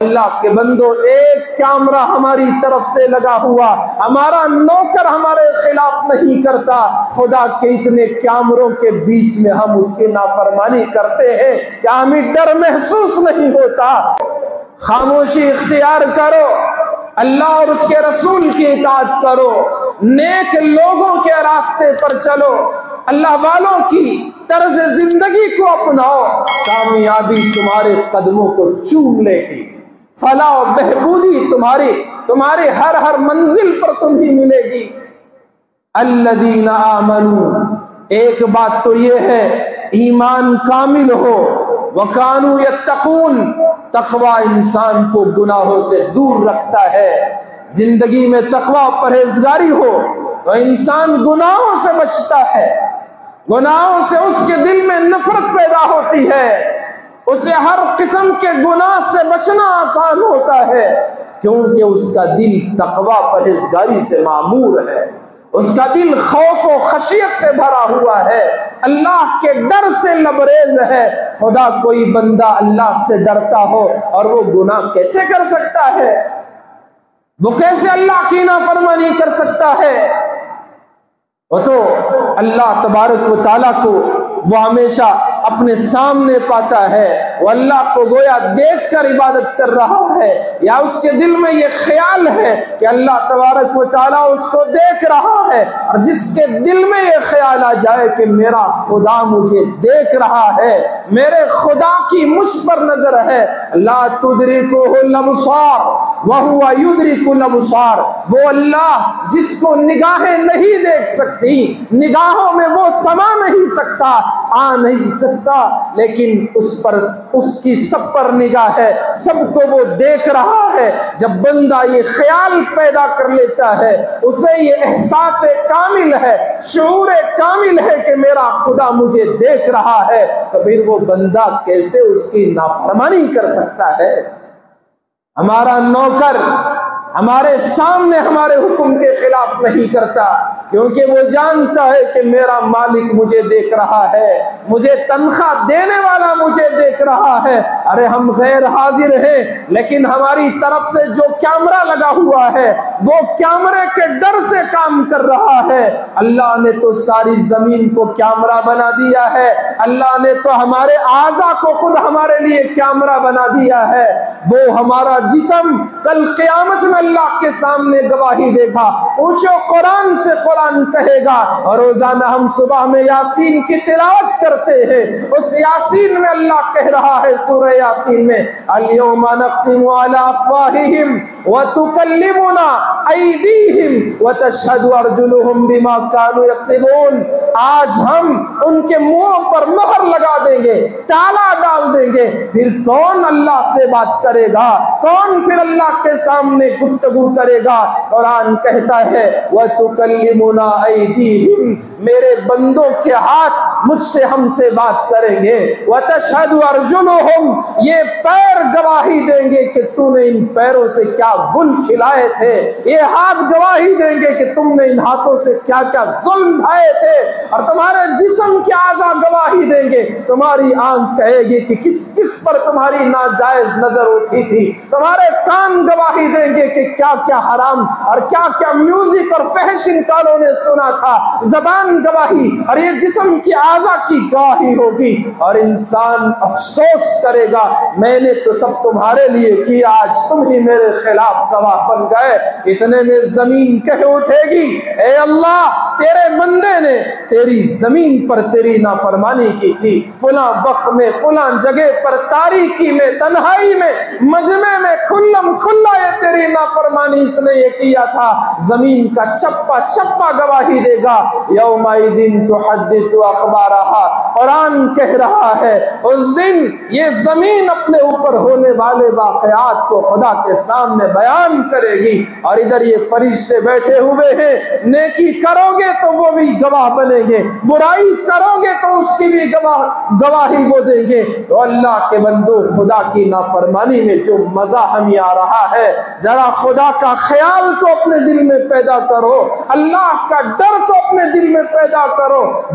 اللہ کے بندو، ایک کیمرہ ہماری طرف سے لگا ہوا، ہمارا نوکر ہمارے خلاف نہیں کرتا، خدا کے اتنے کیمروں کے بیچ میں ہم اس کی نافرمانی کرتے ہیں، کیا ہمیں ڈر محسوس نہیں ہوتا؟ خاموشی اختیار کرو، اللہ اور اس کے رسول کی اطاعت کرو، نیک لوگوں کے راستے پر چلو، اللہ والوں کی طرز زندگی کو اپناؤ، کامیابی تمہارے قدموں کو چوم لے گی، فلاح و بہبودی تمہاری ہر منزل پر تمہیں ملے گی۔ الذین آمنوا، ایک بات تو یہ ہے ایمان کامل ہو، وکانوا یتقون، تقوی انسان کو گناہوں سے دور رکھتا ہے۔ زندگی میں تقوی پرہیزگاری ہو تو انسان گناہوں سے بچتا ہے، گناہوں سے اس کے دل میں نفرت پیدا ہوتی ہے، اسے ہر قسم کے گناہ سے بچنا آسان ہوتا ہے، کیونکہ اس کا دل تقوی پرہیزگاری سے معمور ہے، اس کا دل خوف و خشیت سے بھرا ہوا ہے، اللہ کے ڈر سے لبریز ہے۔ خدا کوئی بندہ اللہ سے ڈرتا ہو اور وہ گناہ کیسے کر سکتا ہے؟ وہ کیسے اللہ کی نافرمانی کر سکتا ہے؟ وہ تو اللہ تبارک و تعالیٰ کو وہ ہمیشہ اپنے سامنے پاتا ہے، وہ اللہ کو گویا دیکھ کر عبادت کر رہا ہے، یا اس کے دل میں یہ خیال ہے کہ اللہ تبارک و تعالیٰ اس کو دیکھ رہا ہے، اور جس کے دل میں یہ خیال آ جائے کہ میرا خدا مجھے دیکھ رہا ہے، میرے خدا کی مجھ پر نظر ہے، لا تدرکہ الابصار وہو یدرک الابصار، وہ اللہ جس کو نگاہیں نہیں دیکھ سکتی، نگاہوں میں وہ سما نہیں سکتا، آ نہیں سکتا، لیکن اس کی سب پر نگاہ ہے، سب کو وہ دیکھ رہا ہے۔ جب بندہ یہ خیال پیدا کر لیتا ہے، اسے یہ احساس کامل ہے، شعور کامل ہے کہ میرا خدا مجھے دیکھ رہا ہے، تو پھر وہ بندہ کیسے اس کی نافرمانی کر سکتا ہے؟ ہمارا نوکر ہمارے سامنے ہمارے حکم کے خلاف نہیں کرتا، کیونکہ وہ جانتا ہے کہ میرا مالک مجھے دیکھ رہا ہے، مجھے تنخواہ دینے والا مجھے دیکھ رہا ہے۔ ارے ہم غیر حاضر ہیں، لیکن ہماری طرف سے جو کیمرہ لگا ہوا ہے وہ کیمرے کے ڈر سے کام کر رہا ہے۔ اللہ نے تو ساری زمین کو کیمرہ بنا دیا ہے، اللہ نے تو ہمارے اعضاء کو خود ہمارے لیے کیمرہ بنا دیا ہے۔ وہ ہمارا جسم کل قیامت میں اللہ کے سامنے گواہی دے گا، پوچھو قرآن سے، قرآن کہے گا، اور روزانہ ہم صبح میں یاسین کی تلاوت کرتے ہیں، اس یاسین میں اللہ کہہ رہا ہے سورہ یاسین میں، الیوم نختم علی افواہہم وتکلمنا ایدیہم وتشہد ارجلہم بما کانوا یکسبون، آج ہم ان کے منہوں پر مہر لگا دیں گے، تالا ڈال دیں گے، پھر کون اللہ سے بات کرے گا؟ کون پھر اللہ کے سامنے گفتگو کرے گا؟ قرآن کہتا ہے وَتُكَلِّمُنَا أَيْدِيهِمْ، میرے بندوں کے ہاتھ مجھ سے ہم سے بات کریں گے، وَتَشْهَدُ أَرْجُلُهُمْ، یہ پیر گواہی دیں گے کہ تو نے ان پیروں سے کیا گل کھلائے تھے، یہ ہاتھ گواہی دیں گے کہ تم نے ان ہاتھوں سے کیا کیا ظلم ڈھائے تھے، اور تمہارے جسم کے اعضاء گواہی دیں گے، تمہاری آنکھ کہے گی کہ کس کس پر تمہاری ناجائز نظر اٹھی تھی، تمہارے کان گواہی دیں گے کہ کیا کیا حرام اور کیا کیا میوزک اور فحش ان کانوں نے سنا تھا، زبان گواہی، اور یہ جسم کی اعضاء کی گواہی ہوگی، اور انسان افسوس کرے گا میں نے تو سب تمہارے لیے کیا، آج تم ہی میرے خلاف گواہ بن گئے۔ اتنے میں زمین کہہ اٹھے گی اے اللہ، تیرے بندے نے تیری زمین پر تیری نافرمانی کی تھی، فلاں وقت میں فلاں جگہ پر تاریکی میں تنہائی میں مجمع میں کھلم کھلا یہ تیری نافرمانی اس نے یہ کیا تھا۔ زمین کا چپا چپا گواہی دے گا، یومئذ تحدث اخبارہا، قرآن کہہ رہا ہے اس دن یہ زمین اپنے اوپر ہونے والے واقعات کو خدا کے سامنے بیان کرے گی، اور ادھر یہ فرشتے بیٹھے ہوئے ہیں، نیکی کرو گے تو وہ بھی گواہ بنیں گے، برائی کرو گے تو اس کی بھی گواہی وہ دیں گے۔ تو اللہ کے بندو، خدا کی نافرمانی میں جو مزہ ہمیں آ رہا ہے، ذرا خدا کا خیال تو اپنے دل میں پیدا کرو، اللہ کا ڈر تو اپنے دل میں پیدا کرو،